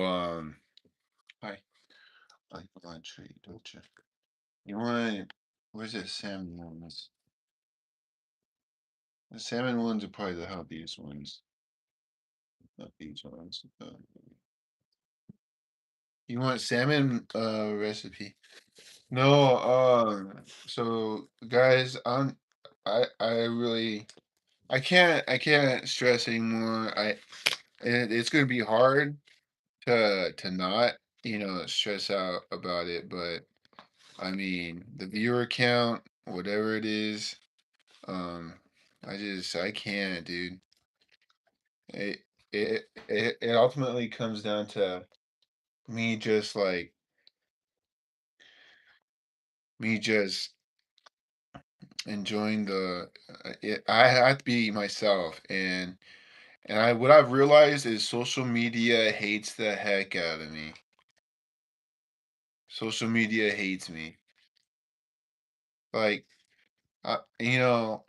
Um, hi. I want to treat, don't you? You want? Where's the salmon ones? The salmon ones are probably the healthiest ones. Not these ones. You want salmon recipe? No. So guys, I really I can't stress anymore. It's gonna be hard to not stress out about it, but I mean the viewer count, whatever it is, um, I can't, dude. It it ultimately comes down to me just like me just enjoying I have to be myself, and I what I've realized is social media hates the heck out of me. Social media hates me. Like, you know,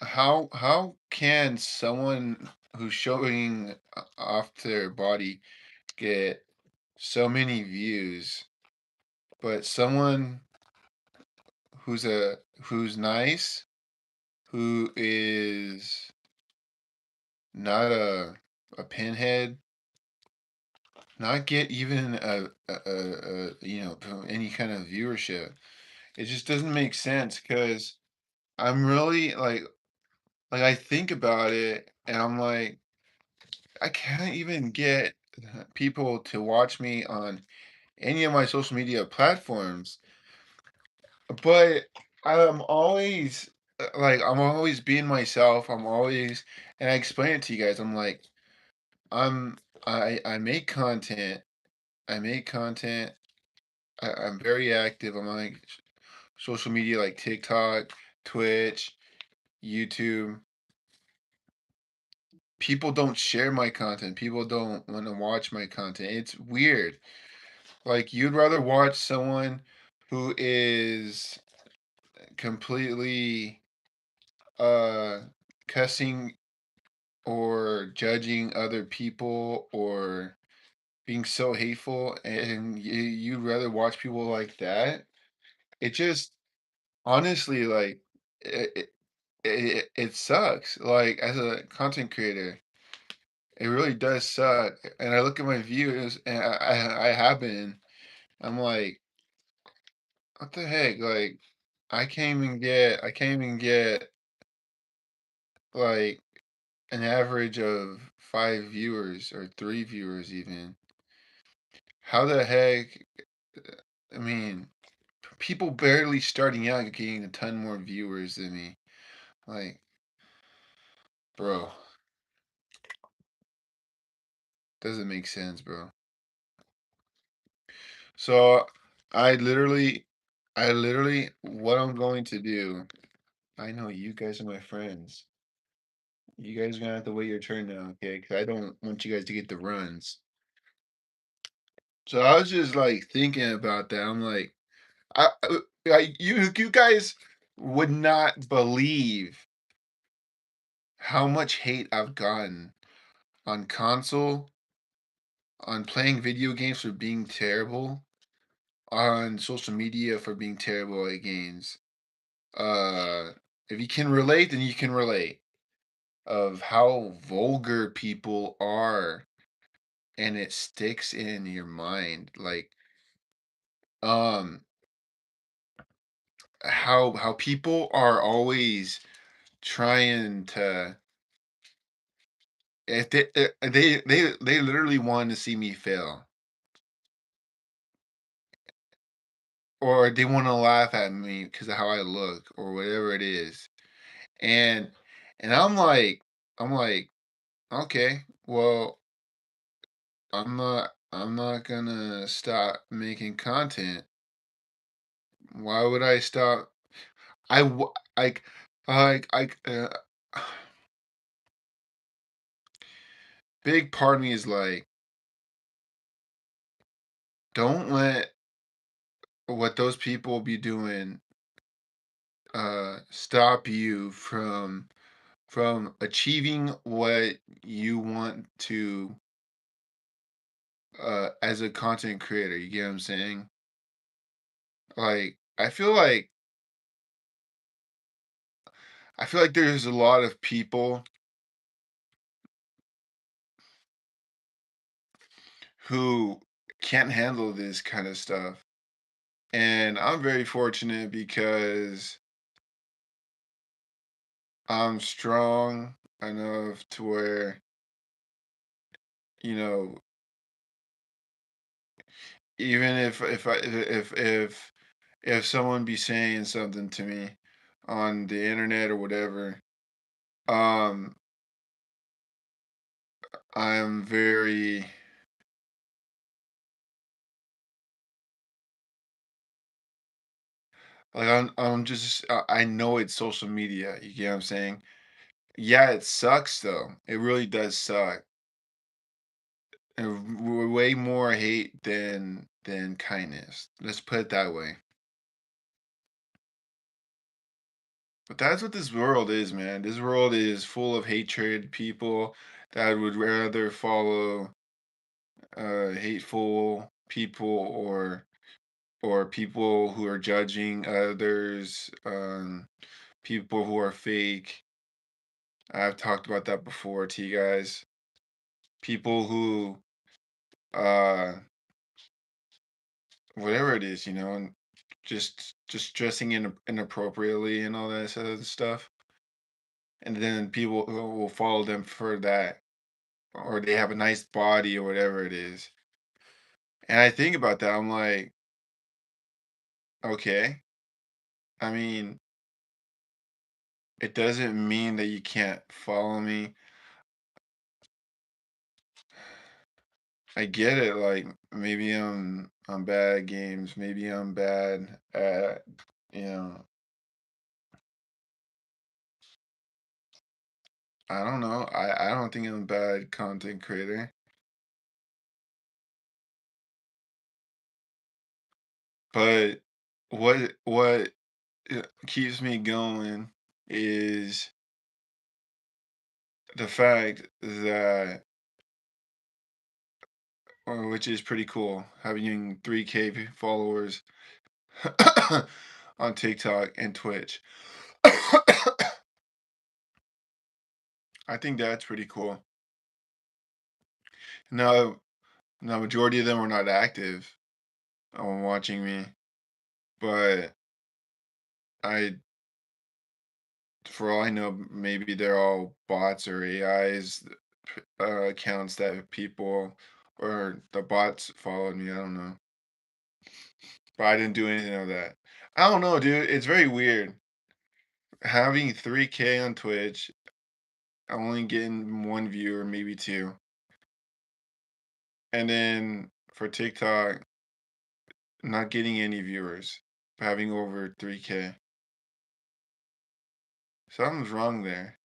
how can someone who's showing off their body get so many views, but someone who's nice, who is not a pinhead, not get even any kind of viewership? It just doesn't make sense because I'm really like I think about it and I'm like I can't even get people to watch me on any of my social media platforms, but I'm always being myself. I'm always and I explain it to you guys. I'm like I'm I make content. I make content. I'm very active. I'm on like social media like TikTok, Twitch, YouTube. People don't share my content. People don't want to watch my content. It's weird. Like you'd rather watch someone who is completely uh cussing or judging other people or being so hateful and you'd rather watch people like that. It just honestly like it sucks like as a content creator. It really does suck, and I look at my views, and I have been. I'm like, what the heck? Like, I can't even get like an average of 5 viewers or 3 viewers even. How the heck? I mean, people barely starting out getting a ton more viewers than me. Like, bro, doesn't make sense, bro. So I literally, what I'm going to do. I know you guys are my friends. You guys are gonna have to wait your turn now, okay? Because I don't want you guys to get the runs. So I was just like thinking about that. I'm like, you guys would not believe how much hate I've gotten on console, on playing video games for being terrible, on social media for being terrible at games. Uh, if you can relate, then you can relate of how vulgar people are and it sticks in your mind like um how people are always trying to if they literally want to see me fail or they want to laugh at me because of how I look or whatever it is and and I'm like okay well I'm not gonna stop making content. Why would I stop? I w- I big part of me is like, don't let what those people be doing stop you from achieving what you want to as a content creator, you get what I'm saying? Like, I feel like there's a lot of people who can't handle this kind of stuff. And I'm very fortunate because I'm strong enough to where, you know, even if someone be saying something to me on the internet or whatever, um, I'm very like I'm just I know it's social media. You get what I'm saying? Yeah, it sucks though. It really does suck. And way more hate than kindness. Let's put it that way. But that's what this world is, man. This world is full of hatred, people that would rather follow hateful people or people who are judging others, people who are fake. I've talked about that before to you guys. People who uh whatever it is, and just dressing inappropriately and all that sort of stuff. And then people who will follow them for that, or they have a nice body or whatever it is. And I think about that, I'm like, okay, I mean, it doesn't mean that you can't follow me. I get it, like maybe I'm bad at games, maybe I'm bad at, you know, I don't know. I don't think I'm a bad content creator. But what keeps me going is the fact that, or which is pretty cool, having 3K followers on TikTok and Twitch. I think that's pretty cool. Now, now majority of them are not active on watching me, but I, for all I know, maybe they're all bots or AIs, accounts that people or the bots followed me. I don't know, but I didn't do anything of that. I don't know, dude. It's very weird having 3K on Twitch, only getting one viewer, maybe two, and then for TikTok, not getting any viewers, but having over 3K. Something's wrong there.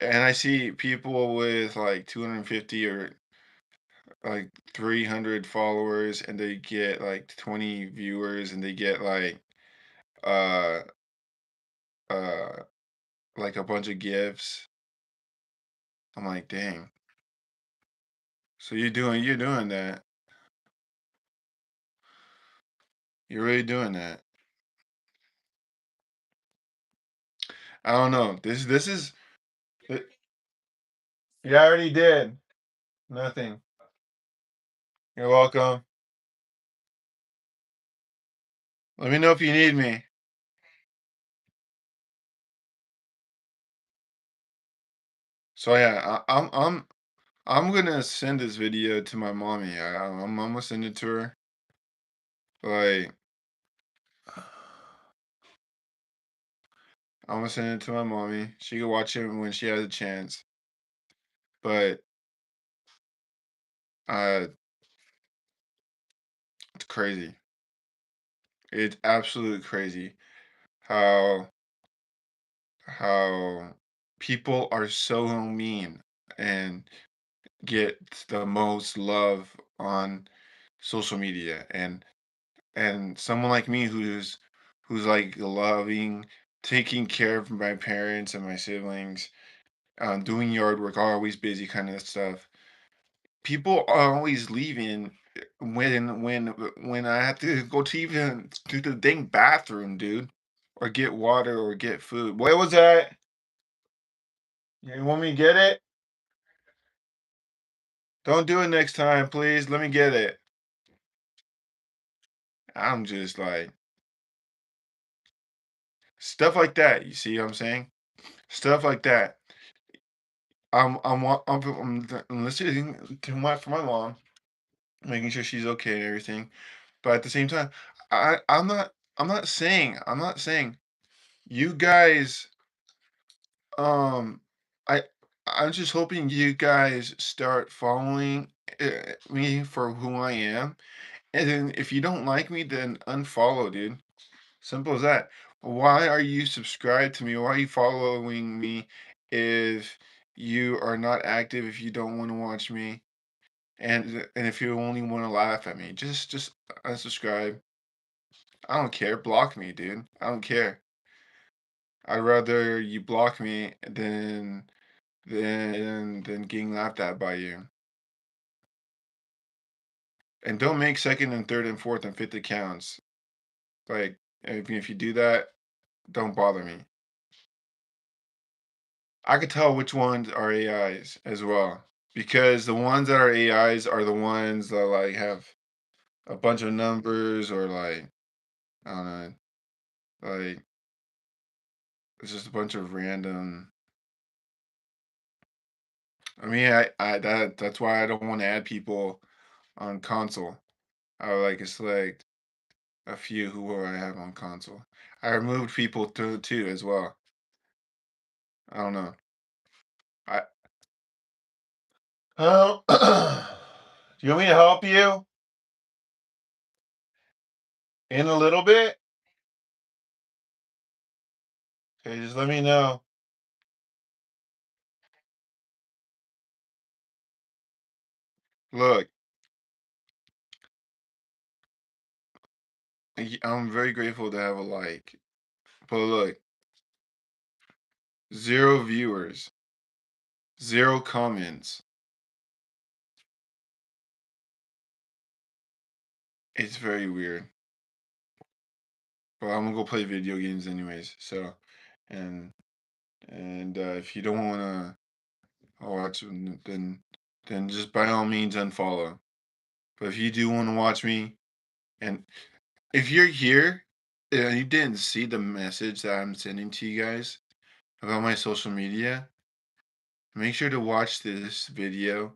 And I see people with like 250 or like 300 followers and they get like 20 viewers and they get uh uh like a bunch of gifts. I'm like, dang. So you're doing that. You're really doing that. I don't know. This is it, yeah, I already did. Nothing. You're welcome. Let me know if you need me. So yeah, I'm gonna send this video to my mommy. I'm gonna send it to her. Like I'm gonna send it to my mommy. She can watch it when she has a chance. But uh, it's crazy. It's absolutely crazy how how people are so mean and get the most love on social media, and someone like me who's like loving, taking care of my parents and my siblings, doing yard work, always busy kind of stuff. people are always leaving when I have to go to even to the dang bathroom, dude, or get water or get food. Where was that? You want me to get it? Don't do it next time, please. Let me get it. I'm just like stuff like that. You see what I'm saying? Stuff like that. I'm listening to my for my mom, making sure she's okay and everything. But at the same time, I'm not saying you guys um I I'm just hoping you guys start following me for who I am. And then if you don't like me, then unfollow, dude. Simple as that. Why are you subscribed to me? Why are you following me if you are not active, if you don't want to watch me? And if you only want to laugh at me, just unsubscribe. I don't care. Block me, dude. I don't care. I'd rather you block me than getting laughed at by you. And don't make second and third and fourth and fifth accounts. Like if you do that, don't bother me. I could tell which ones are AIs as well. Because the ones that are AIs are the ones that like have a bunch of numbers or like I don't know, like it's just a bunch of random. I mean, that's why I don't want to add people on console. I would like to select a few who I have on console. I removed people too as well. I don't know. I Oh, do you want me to help you in a little bit? Okay, just let me know. Look, I'm very grateful to have a like, but look, zero viewers, zero comments. It's very weird. But I'm gonna go play video games anyways. So, and if you don't wanna watch, then just by all means unfollow. But if you do want to watch me, and if you're here and you didn't see the message that I'm sending to you guys about my social media, make sure to watch this video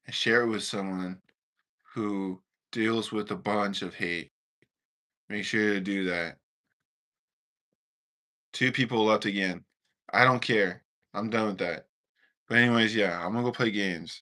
and share it with someone who deals with a bunch of hate. Make sure to do that. Two people left again. I don't care. I'm done with that. But anyways, yeah, I'm gonna go play games.